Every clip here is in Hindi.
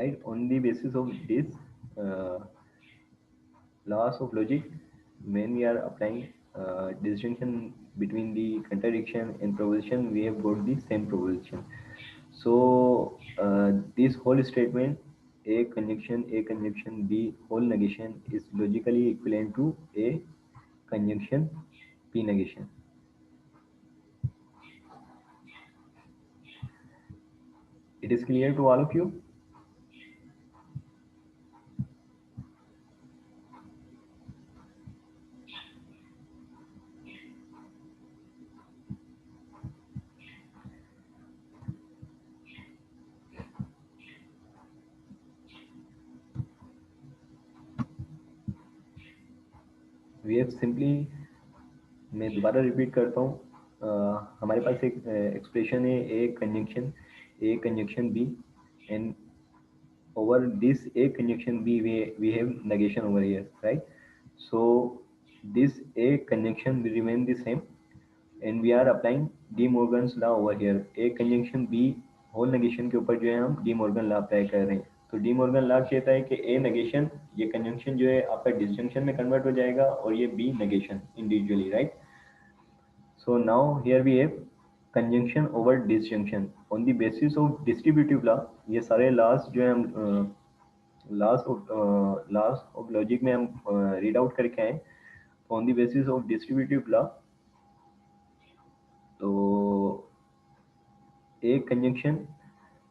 right? On the basis of this laws of logic, when we are applying disjunction between the contradiction and proposition, we have got the same proposition. So this whole statement, A conjunction B whole negation, is logically equivalent to A conjunction P negation. It is clear to all of you? We have simply, मैं दोबारा रिपीट करता हूँ, हमारे पास एक एक्सप्रेशन है A conjunction B, and over this A conjunction B, we have negation over here, right? So this A conjunction will remain the same, and we are applying De Morgan's law over here. A conjunction B whole negation के ऊपर जो है हम De Morgan law अप्लाई कर रहे हैं. तो De Morgan law कहता है कि A negation, ये conjunction जो है आपका disjunction में convert हो जाएगा, और ये B negation individually, right? So now here we have conjunction over disjunction on the basis of distributive law. ये सारे laws जो है हम laws of logic में हम read out करके आए. On the basis of distributive law, तो A conjunction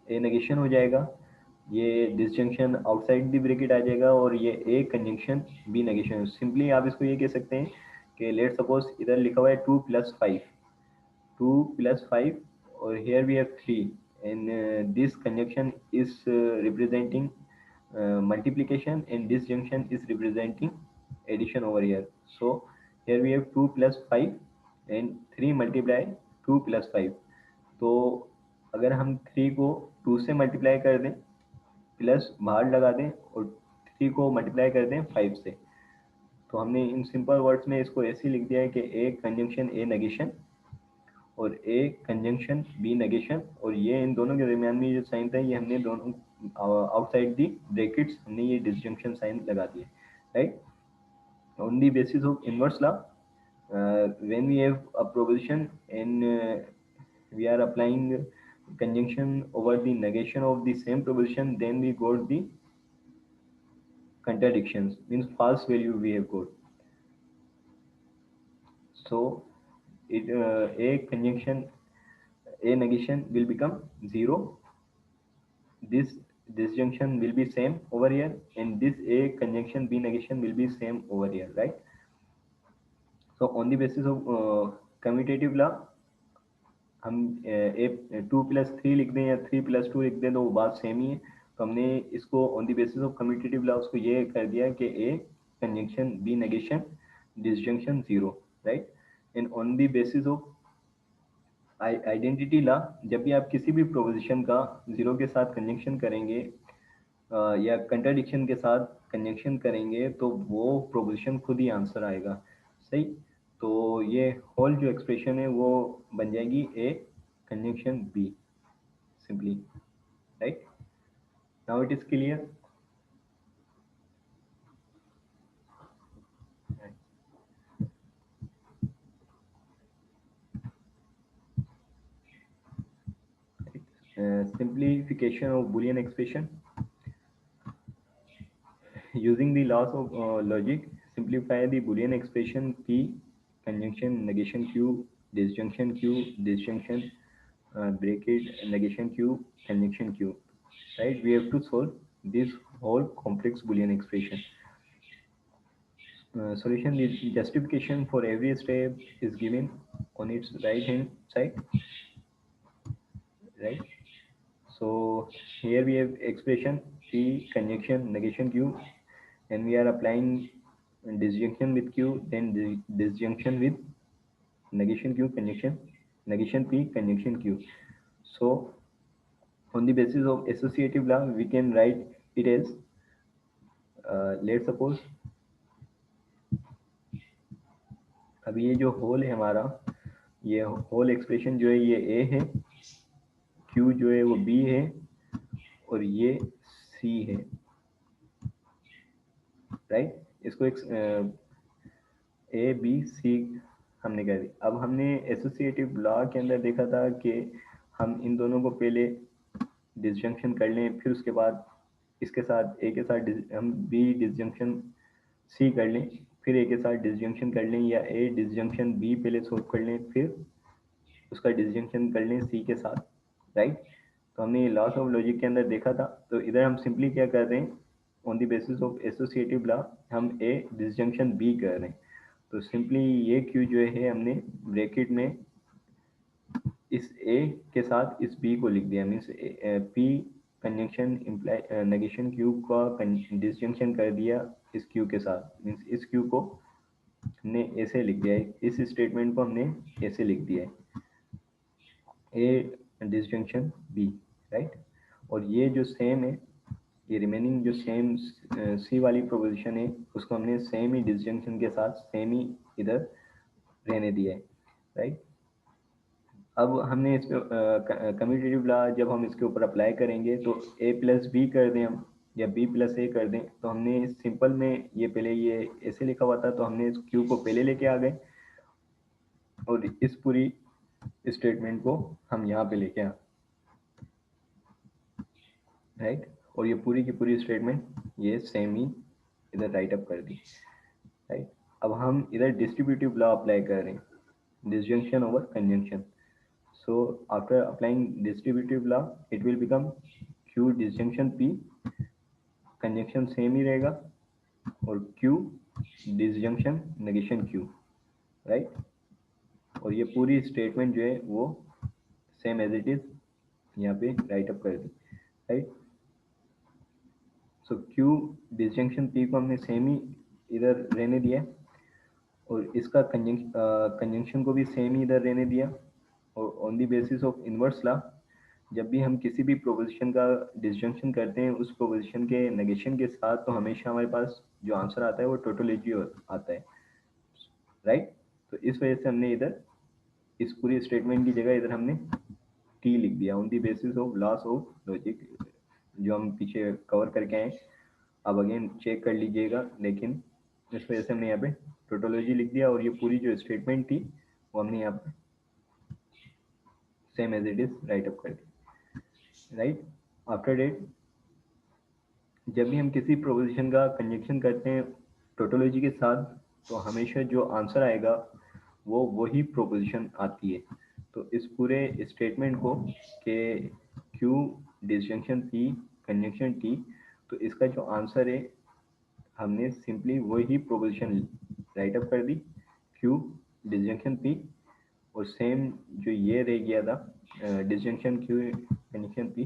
A negation हो जाएगा, ये disjunction outside the bracket आ जाएगा, और ये A conjunction B negation. Simply आप इसको ये कह सकते हैं कि let's suppose इधर लिखा हुआ है 2 + 5, 2 + 5, or here we have 3, and this conjunction is representing multiplication, and this junction is representing addition over here. So here we have 2 + 5 and 3 multiply 2 + 5. तो अगर हम 3 को 2 से मल्टीप्लाई कर दें, प्लस बाहर लगा दें, और 3 को मल्टीप्लाई कर दें 5 से, तो हमने इन सिंपल वर्ड्स में इसको ऐसे लिख दिया है कि ए कंजंक्शन ए नेगेशन और ए कंजंक्शन बी नेगेशन, और ये इन दोनों के दरमियान में जो साइन था, ये हमने दोनों आउटसाइड दी ब्रैकेट्स हमने ये डिसजंक्शन साइन लगा दिए, right? On the basis of inverse law, when we have a proposition and we are applying conjunction over the negation of the same proposition, then we got the contradictions, means false value we have got. So it a conjunction a negation will become 0. This disjunction will be same over here, and this A conjunction B negation will be same over here, right? So on the basis of commutative law, हम ए 2 + 3 लिख दें या 3 + 2 लिख दें, तो वो बात सेम ही है. तो हमने इसको on the basis of commutative law उसको ये कर दिया कि A conjunction B negation disjunction 0, right? And on the basis of identity law, जब भी आप किसी भी प्रोपोजिशन का 0 के साथ कंजंक्शन करेंगे या कंट्राडिक्शन के साथ कंजंक्शन करेंगे, तो वो प्रोपोजिशन खुद ही आंसर आएगा, सही? तो ये होल जो एक्सप्रेशन है वो बन जाएगी A conjunction B, simply, right? Now it is clear. Simplification of Boolean expression using the laws of logic. Simplify the Boolean expression P conjunction negation Q disjunction Q disjunction bracket negation Q conjunction Q, right? We have to solve this whole complex Boolean expression. Solution, the justification for every step is given on its right hand side, right? So here we have expression P conjunction negation Q, and we are applying disjunction with Q, then disjunction with negation Q conjunction negation P conjunction Q. So on the basis of associative law, we can write it as let's suppose अभी ये जो होल है हमारा, ये होल एक्सप्रेशन जो है ये ए है, क्यू जो है वो बी है, और ये सी है, राइट। इसको एक ए बी सी हमने कर दी। अब हमने एसोसिएटिव लॉ के अंदर देखा था कि हम इन दोनों को पहले डिसजंक्शन कर लें, फिर उसके बाद इसके साथ ए के साथ हम बी डिसजंक्शन सी कर लें, फिर ए के साथ डिसजंक्शन कर लें, या ए डिसजंक्शन बी पहले सोल्व कर लें, फिर उसका डिसजंक्शन कर लें सी के साथ, राइट। तो हमने लॉस ऑफ लॉजिक के अंदर देखा था। तो इधर हम सिंपली क्या कर रहे हैं, on the basis of associative law हम ए डिसजंक्शन बी कर रहे हैं। तो सिंपली ये क्यू जो है हमने ब्रैकेट में इस ए के साथ इस बी को लिख दिया, means P conjunction imply negation Q का डिसजंक्शन कर दिया इस क्यू के साथ, मीन्स इस क्यू को हमने ऐसे लिख दिया है, इस स्टेटमेंट को हमने ऐसे लिख दिया है, ए डिसजंक्शन बी, राइट। और ये जो सेम है, ये रिमेनिंग जो सेम सी वाली प्रोपोजिशन है, उसको हमने सेम ही डिसजंक्शन के साथ सेम ही इधर रहने दिया है, राइट। अब हमने इस पे कम्यूटेटिव लॉ जब हम इसके ऊपर अप्लाई करेंगे तो ए प्लस बी कर दें हम, या बी प्लस ए कर दें। तो हमने सिंपल में ये पहले ये ऐसे लिखा हुआ था, तो हमने इस क्यू को पहले लेके आ गए और इस पूरी स्टेटमेंट को हम यहाँ पे लेके आ, राइट। और ये पूरी की पूरी स्टेटमेंट ये सेम ही इधर राइट अप कर दी, राइट। अब हम इधर डिस्ट्रीब्यूटिव लॉ अप्लाई कर रहे हैं, disjunction over conjunction. So after applying distributive law, it will become Q disjunction P, conjunction same ही रहेगा, और Q disjunction negation Q, right. और ये पूरी स्टेटमेंट जो है वो सेम एज इट इज यहाँ पे राइट अप कर दी, राइट। सो Q disjunction P को हमने सेम ही इधर रहने दिया, और इसका कंजंक्शन को भी सेम ही इधर रहने दिया। और on the basis of inverse law, जब भी हम किसी भी प्रोपोजिशन का डिसजंक्शन करते हैं उस प्रोपोजिशन के नेगेशन के साथ, तो हमेशा हमारे पास जो आंसर आता है वो टोटोलॉजी आता है, राइट। तो इस वजह से हमने इधर इस पूरी स्टेटमेंट की जगह इधर हमने टी लिख दिया, on the basis of loss of logic, जो हम पीछे कवर करके आए। अब अगेन चेक कर लीजिएगा, लेकिन इस वजह से हमने यहाँ पे टोटोलॉजी लिख दिया, और ये पूरी जो स्टेटमेंट थी वो हमने यहाँ पे same as it is write up कर दी, राइट। आफ्टर डेट जब भी हम किसी प्रोपोजिशन का कंजंक्शन करते हैं टोटोलॉजी के साथ, तो हमेशा जो आंसर आएगा वो वही प्रोपोजिशन आती है। तो इस पूरे स्टेटमेंट को के Q disjunction P conjunction T, तो इसका जो आंसर है हमने सिंपली वही प्रोपोजिशन राइट अप कर दी, क्यू डिसजंक्शन पी, और सेम जो ये रह गया था डिसजंक्शन क्यू कंजंक्शन पी,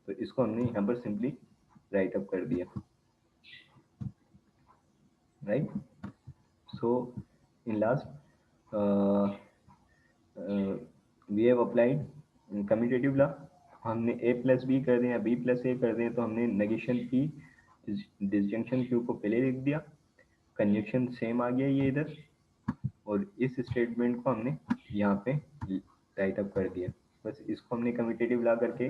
तो इसको हमने यहाँ पर सिंपली राइट अप कर दिया, right. So in last we have applied commutative law. हमने ए प्लस बी कर दें या बी प्लस ए कर दें, तो हमने नेगेशन पी डिसजंक्शन क्यू को पहले लिख दिया, कंजंक्शन सेम आ गया ये इधर, और इस स्टेटमेंट को हमने यहाँ पे राइट अप कर दिया। बस इसको हमने कम्यूटेटिव लॉ करके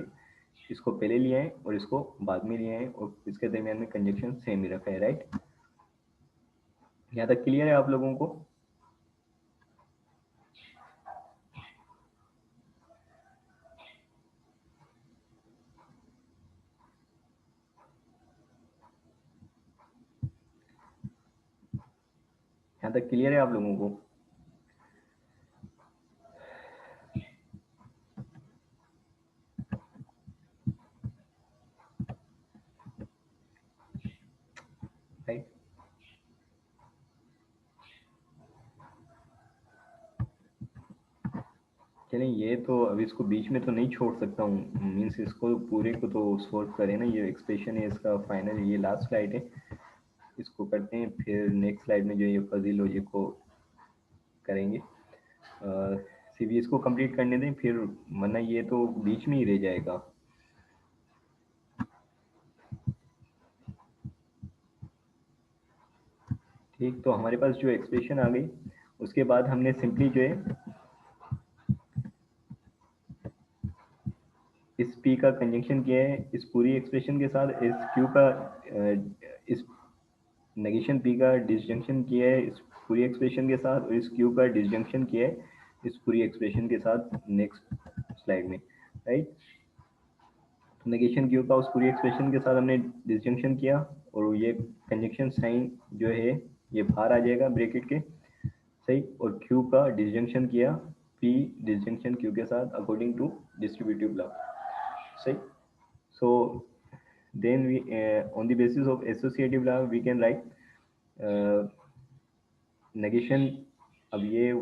इसको पहले लिया है और इसको बाद में लिया है, और इसके दरमियान में कंजंक्शन सेम ही रखा है, राइट। यहाँ तक क्लियर है आप लोगों को? यहाँ तक क्लियर है आप लोगों को? राइट। चलिए, ये तो अब इसको बीच में तो नहीं छोड़ सकता हूँ, मीन्स इसको पूरे को तो सॉल्व करें ना। ये एक्सप्रेशन है इसका फाइनल, ये लास्ट स्लाइड है, इसको करते हैं, फिर नेक्स्ट स्लाइड में जो ये फजी लॉजिक को करेंगे। सीवी इसको कंप्लीट करने दें फिर, वरना ये तो बीच में ही रह जाएगा। ठीक, तो हमारे पास जो एक्सप्रेशन आ गई, उसके बाद हमने सिंपली जो है इस P का कंजंक्शन किया है इस पूरी एक्सप्रेशन के साथ, इस Q का इस नेगेशन P का डिसजंक्शन किया है इस पूरी एक्सप्रेशन के साथ, और इस Q का डिसजंक्शन किया है इस पूरी एक्सप्रेशन के साथ नेक्स्ट स्लाइड में, राइट। तो नेगेशन Q का उस पूरी एक्सप्रेशन के साथ हमने डिसजंक्शन किया, और ये कंजंक्शन साइन जो है ये बाहर आ जाएगा ब्रैकेट के, सही। और Q का डिसजंक्शन किया P डिसजंक्शन Q के साथ अकॉर्डिंग टू डिस्ट्रीब्यूटिव लॉ, सही। So then we on the basis of associative law we can write negation। अब ये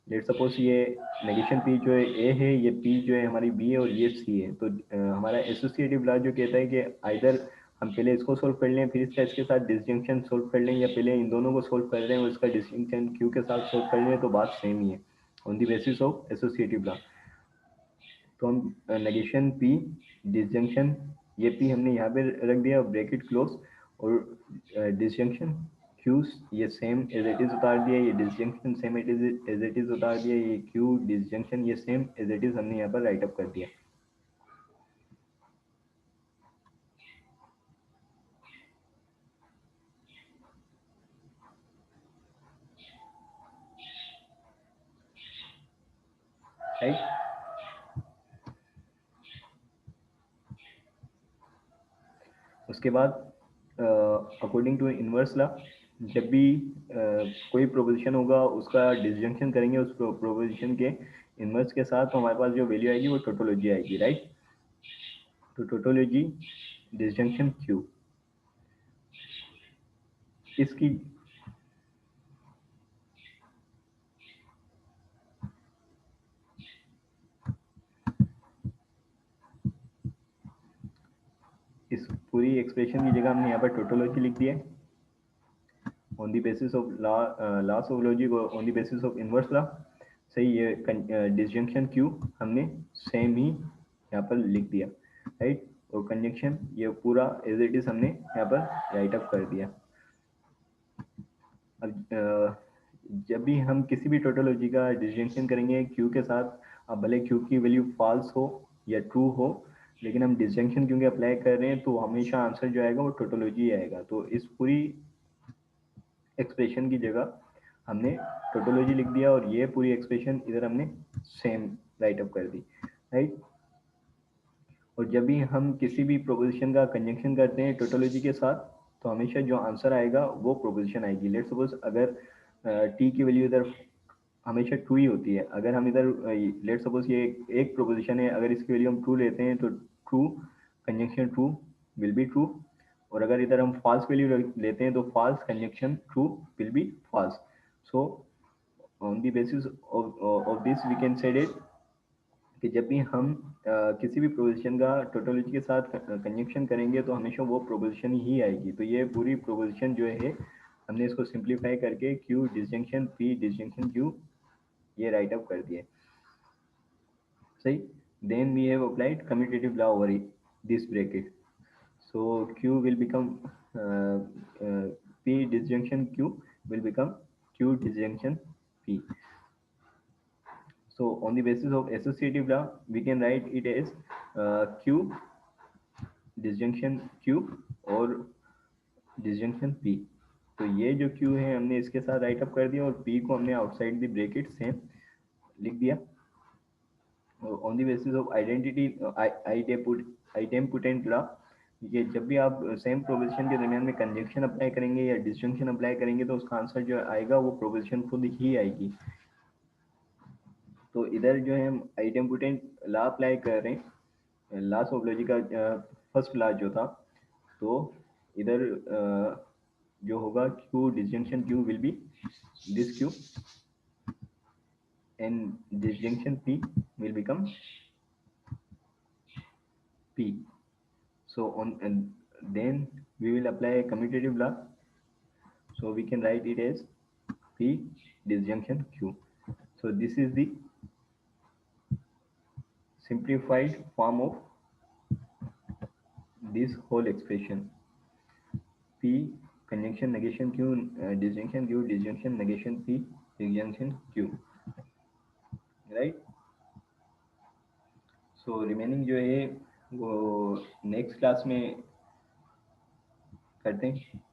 लेट सपोज ये नेगेशन P जो है A है, ये P जो है हमारी B है, और ये C है। तो हमारा एसोसिएटिव लॉ जो कहता है कि आइदर हम पहले इसको सोल्व कर लें, फिर इसका इसके साथ डिसजंक्शन सोल्व कर लें, या पहले इन दोनों को सोल्व कर लें और इसका डिसजंक्शन Q के साथ सोल्व कर लें, तो बात सेम ही है on the basis of associative law. तो हम नेगेशन P डिसजंक्शन, ये P हमने यहाँ पे रख दिया ब्रैकेट क्लोज, और डिसजंक्शन Q ये सेम एज इट इज उतार दिया, ये disjunction same as it is उतार दिया, ये Q डिसजंक्शन ये सेम एज इट इज हमने यहाँ पर राइट अप कर दिया। राइट। उसके बाद अकॉर्डिंग टू इनवर्स लॉ, जब भी कोई प्रोपोजिशन होगा उसका डिसजंक्शन करेंगे उस प्रोपोजिशन के इनवर्स के साथ, तो हमारे पास जो वैल्यू आएगी वो टोटोलॉजी आएगी, राइट। तो टोटोलॉजी डिसजंक्शन Q इसकी इस पूरी एक्सप्रेशन की जगह हमने यहाँ पर टोटोलॉजी लिख दिया है on the basis of loss of logic, on the basis of inverse law, सही। ये डिसजंक्शन Q हमने सेम ही यहाँ पर लिख दिया, राइट। और कंजंक्शन ये पूरा एज इट इज हमने यहाँ पर राइट अप कर दिया। अब जब भी हम किसी भी टोटोलॉजी का डिसजंक्शन करेंगे Q के साथ, अब भले Q की वैल्यू फॉल्स हो या ट्रू हो, लेकिन हम डिसजंक्शन क्योंकि अप्लाई कर रहे हैं तो हमेशा आंसर जो आएगा वो टोटोलॉजी आएगा। तो इस पूरी एक्सप्रेशन की जगह हमने टोटोलॉजी लिख दिया, और ये पूरी एक्सप्रेशन इधर हमने सेम राइट अप कर दी, राइट। और जब भी हम किसी भी प्रोपोजिशन का कंजंक्शन करते हैं टोटोलॉजी के साथ, तो हमेशा जो आंसर आएगा वो प्रोपोजिशन आएगी। लेट सपोज अगर टी की वैल्यू इधर हमेशा ट्रू ही होती है, अगर हम इधर लेट सपोज ये एक प्रोपोजिशन है, अगर इसकी वैल्यू हम ट्रू लेते हैं तो true conjunction true will be true, और अगर इधर हम फॉल्स वैल्यू लेते हैं तो false conjunction true will be false. So on the basis of this we can said it कि जब भी हम किसी भी प्रोपोजिशन का टोटोलॉजी के साथ कंजंक्शन करेंगे तो हमेशा वो प्रोपोजिशन ही आएगी। तो ये पूरी प्रोपोजिशन जो है हमने इसको सिंप्लीफाई करके Q disjunction P disjunction Q ये राइट अप कर दिए, सही। Then we have applied commutative law over this bracket, so Q will become P disjunction Q will become Q disjunction P. So on the basis of associative law we can write it as Q disjunction Q और disjunction P। तो ये जो Q है हमने इसके साथ राइट अप कर दिया, और P को हमने आउटसाइड द ब्रैकेट सेम लिख दिया। On the basis of identity idempotent law, ये जब भी आप सेम प्रोपोजिशन के दरमियान में कंजंक्शन अप्लाई करेंगे या डिसजंक्शन अप्लाई करेंगे तो उसका आंसर जो आएगा वो प्रोपोजिशन खुद ही आएगी। तो इधर जो है हम आइडेम्पोटेंट लॉ अप्लाई कर रहे हैं, लॉस ऑफ लॉजिक का फर्स्ट लॉ जो था, तो इधर जो होगा Q disjunction Q will be this Q and disjunction P will become P। So on and then we will apply a commutative law, so we can write it as P disjunction Q। So this is the simplified form of this whole expression, P conjunction negation Q disjunction Q disjunction negation P disjunction Q, right। So remaining जो है वो नेक्स्ट क्लास में करते हैं।